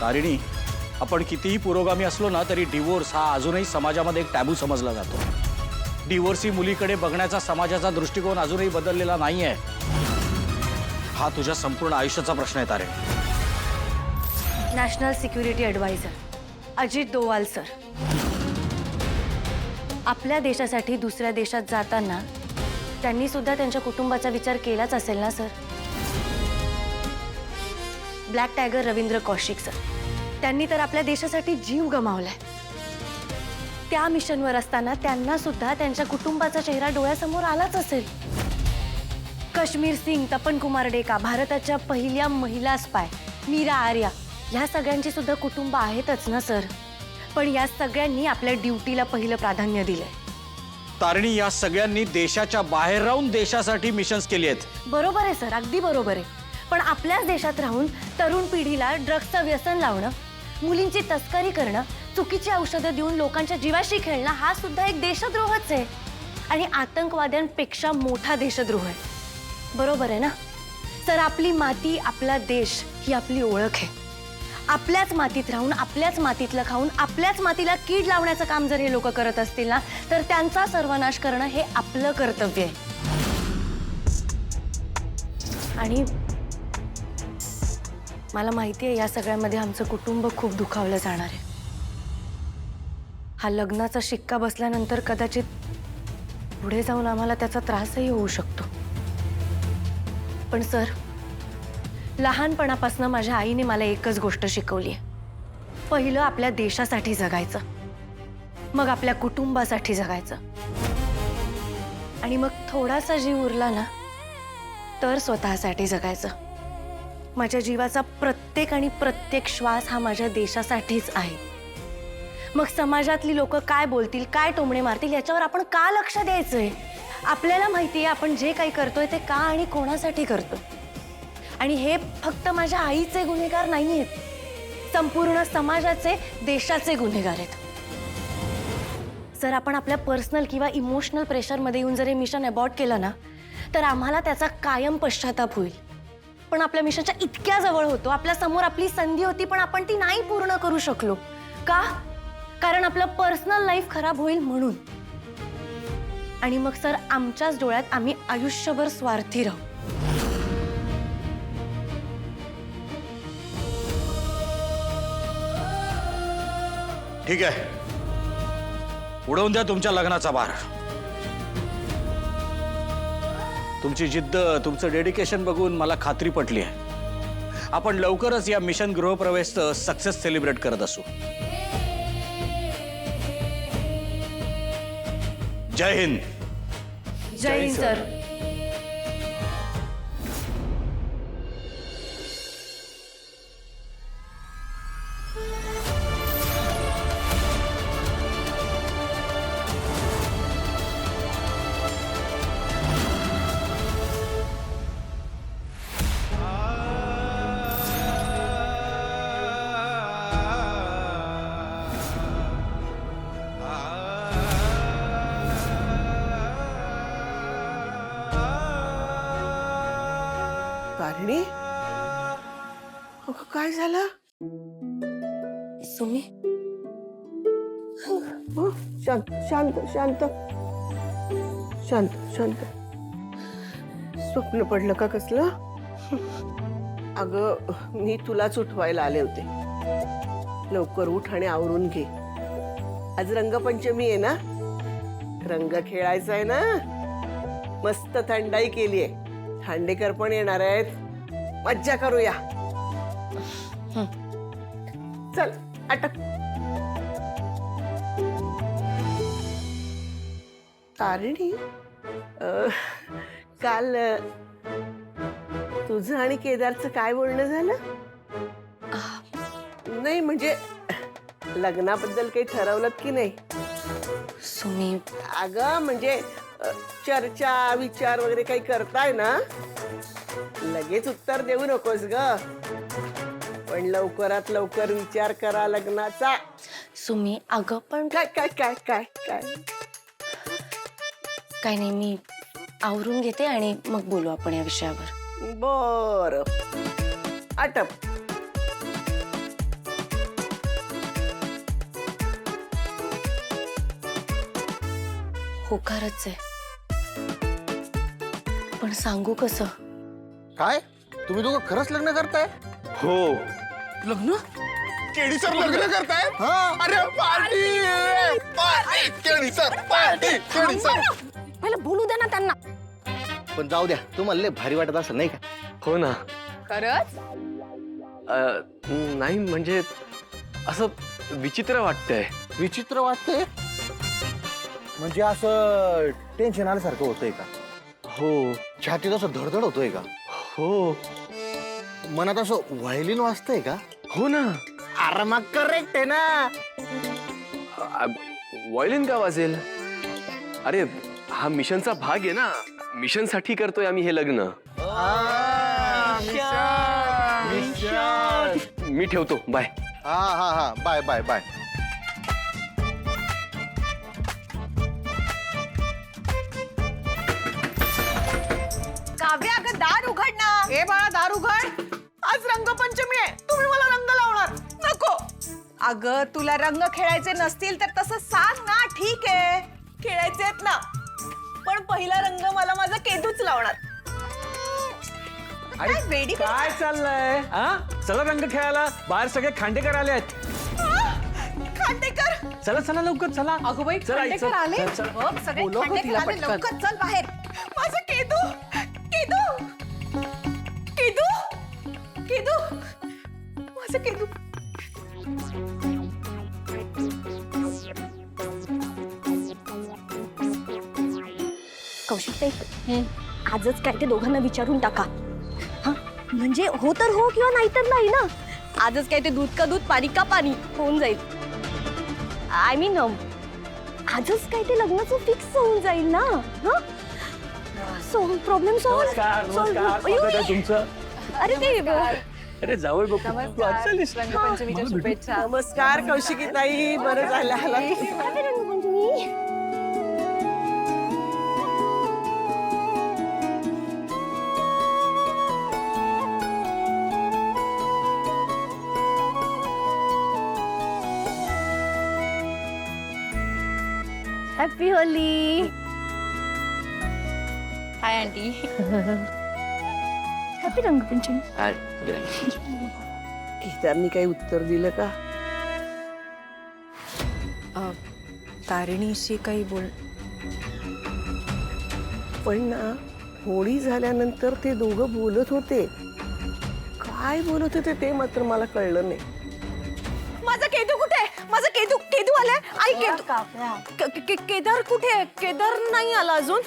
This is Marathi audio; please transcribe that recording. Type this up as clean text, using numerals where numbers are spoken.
तारिणी, आपण कितीही पुरोगामी असलो ना तरी डिवोर्स हा अजूनही समाजामध्ये एक टॅबू समजला जातो। डिवोर्सी मुलीकडे बघण्याचा समाजाचा दृष्टिकोन अजूनही बदललेला नाहीये। हा तुझ्या संपूर्ण आयुष्याचा प्रश्न आहे Tarini. National security adviser Ajit Doval sir, आपल्या देशासाठी दुसऱ्या देशात जाताना त्यांनी सुद्धा त्यांच्या कुटुंबाचा विचार केलाच असेल ना sir. Black tiger Ravindra Kaushik sir, त्यांनी तर आपल्या देशासाठी जीव गमावलाय। त्या मिशनवर असताना त्यांना सुद्धा त्यांच्या कुटुंबाचा चेहरा डोळ्यासमोर आलाच असेल। कश्मीर सिंग, तपन कुमार डेका, भारताच्या पहिल्या महिला स्पाय मीरा आर्या, ह्या सगळ्यांची सुद्धा कुटुंब आहेतच ना सर। पण या सगळ्यांनी आपल्या ड्युटीला पहिलं प्राधान्य दिलंय। तारिणी, या सगळ्यांनी देशाच्या बाहेर राहून देशासाठी मिशन्स केली आहेत। बरोबर आहे सर, अगदी बरोबर आहे। पण आपल्याच देशात राहून तरुण पिढीला ड्रग्सचं व्यसन लावणं, मुलींची तस्करी करणं, चुकीची औषधं देऊन लोकांच्या जीवाशी खेळणं हा सुद्धा एक देशद्रोहच आहे। आणि आतंकवाद्यांपेक्षा मोठा देशद्रोह आहे। बरोबर आहे ना सर? आपली माती, आपला देश ही आपली ओळख आहे। आपल्याच मातीत राहून, आपल्याच मातीतलं खाऊन, आपल्याच मातीला कीड लावण्याचं काम जर हे लोक करत असतील ना, तर त्यांचा सर्वनाश करणं हे आपलं कर्तव्य आहे। आणि मला माहिती आहे या सगळ्यामध्ये आमचं कुटुंब खूप दुखावलं जाणार आहे। हा लग्नाचा शिक्का बसल्यानंतर कदाचित पुढे जाऊन आम्हाला त्याचा त्रासही होऊ शकतो। पण सर, लहानपणापासून माझ्या आईने मला एकच गोष्ट शिकवली आहे। पहिलं आपल्या देशासाठी जगायचं, मग आपल्या कुटुंबासाठी जगायचं, आणि मग थोडासा जीव उरला ना तर स्वतःसाठी जगायचं। माझ्या जीवाचा प्रत्येक श्वास हा माझ्या देशासाठीच आहे। मग समाजातली लोक काय बोलतील, काय टोमणे मारतील याच्यावर आपण का लक्ष द्यायचंय? आपल्याला माहिती आहे आपण जे काही करतोय ते का आणि कोणासाठी करतोय। आणि हे फक्त माझ्या आईचे गुन्हेगार नाहीयेत, संपूर्ण समाजाचे, देशाचे गुन्हेगार आहेत। सर, आपण आपल्या पर्सनल किंवा इमोशनल प्रेशरमध्ये येऊन जर हे मिशन अबॉर्ट केलं ना तर आम्हाला त्याचा कायम पश्चाताप होईल। पण आपल्या मिशनच्या इतक्या जवळ होतो, आपल्या समोर आपली संधी होती पण आपण ती नाही पूर्ण करू शकलो का? कारण आपलं पर्सनल लाईफ खराब होईल म्हणून। आणि मग सर, आमच्याच डोळ्यात आम्ही आयुष्यभर स्वार्थी राहू। ठीक आहे, उडवून द्या तुमच्या लग्नाचा भार। तुमची जिद्द, तुमचं डेडिकेशन बघून मला खात्री पटली आहे। आपण लवकरच या मिशन गृहप्रवेशचं सक्सेस सेलिब्रेट करत असू। जय हिंद। जय हिंद सर। तारिणी, काय झालं? सुमी, शांत शांत शांत शांत शांत। स्वप्न पडलं का कसलं? अगं, मी तुलाच उठवायला आले होते। लवकर उठ आणि आवरून घे। आज रंगपंचमी आहे ना, रंग खेळायचा आहे ना। मस्त थंडाई केलीये, खांडेकर पण येणार आहेत, मज्जा करूया। चल अटक। तारिणी, काल तुझं आणि केदारचं काय बोलणं झालं? नाही म्हणजे लग्नाबद्दल काही ठरवलं की नाही? सुमी, अगं म्हणजे चर्चा विचार वगैरे काही करताय ना? लगेच उत्तर देऊ नकोस ग, पण लवकरात लवकर विचार करा लग्नाचा। सुमी, अगं पण काय काय काय काय काय काय नाही, मी आवरून घेते आणि मग बोलू आपण या विषयावर। बर, आटप। होकारच आहे, पण सांगू कसं? काय तुम्ही दोघं खरंच लग्न करताय? हो. लग्न? केडी सर लग्न करताय? अरे party party KD sir party KD sir. मला बोलू द्या ना त्यांना. पण जाऊ द्या, तुम्हाला लय भारी वाटत असेल नाही का? हो ना. खरंच? नाही म्हणजे असं विचित्र वाटतंय. विचित्र वाटतंय म्हणजे असं टेन्शन आल्यासारखं होतंय का? हो छातीत असं धडधड होतोय का? हो मनात असं व्हायलिन वाजतंय का? हो ना. अरे मग करेक्ट आहे ना. व्हायोलिन का वाजेल? अरे हा मिशनचा भाग आहे ना. मिशन साठी करतोय आम्ही हे लग्न. मी ठेवतो. बाय. हा हा हा बाय बाय बाय. काव्या, अगं दार उघड ना. ए बाळा, दार उघड. आज रंगपंचमी आहे, तुम्ही मला रंग लावणार. नको. अगं तुला रंग खेळायचे नसतील तर तसं सांग ना. ठीक आहे, खेळायचे आहेत ना, पण पहिला रंग मला माझा केदूच लावणार. काय वेडी काय चाललंय? चला रंग खेळायला. बाहेर सगळे खांडेकर आले आहेत. खांडेकर. चला चला लवकर चला. अगं बाई, चला, खांडेकर आले. चल, चल. बघ, सगळे बोलव गं खांडेकर तिला आले. पटकन. लवकर चल बाहेर. माझं केदू. केदू. केदू. केदू. माझं केदू. कौशिकताई, आजच काय ते दोघांना विचारून टाका. हा, म्हणजे हो तर हो किंवा नाही तर नाही ना. आजच काय ते दूध का दूध पाणी का पाणी होऊन जाईल. आय मीन आजच काय ते लग्नाचं फिक्स होऊन जाईल ना. हा, सो प्रॉब्लेम नमस्कार नमस्कार. स्वागत आहे तुमचं. अरे ते अरे जावई बापू चालीस. रंगपंचमीच्या शुभेच्छा. नमस्कार कौशिकी ताई, बरं झालं आला. Happy Rangpanchami. Happy Holi. Hi aunty. Happy Rangpanchami. केदारनी काही उत्तर दिलं का? तारिणीशी काही बोल. पण ना, होळी झाल्यानंतर ते दोघं बोलत होते. काय बोलत होते ते मात्र मला कळलं नाही. माझा केदू कुठे? माझा केदू. केदू आलाय. आई केदू. केदार कुठे? केदार नाही आला अजून.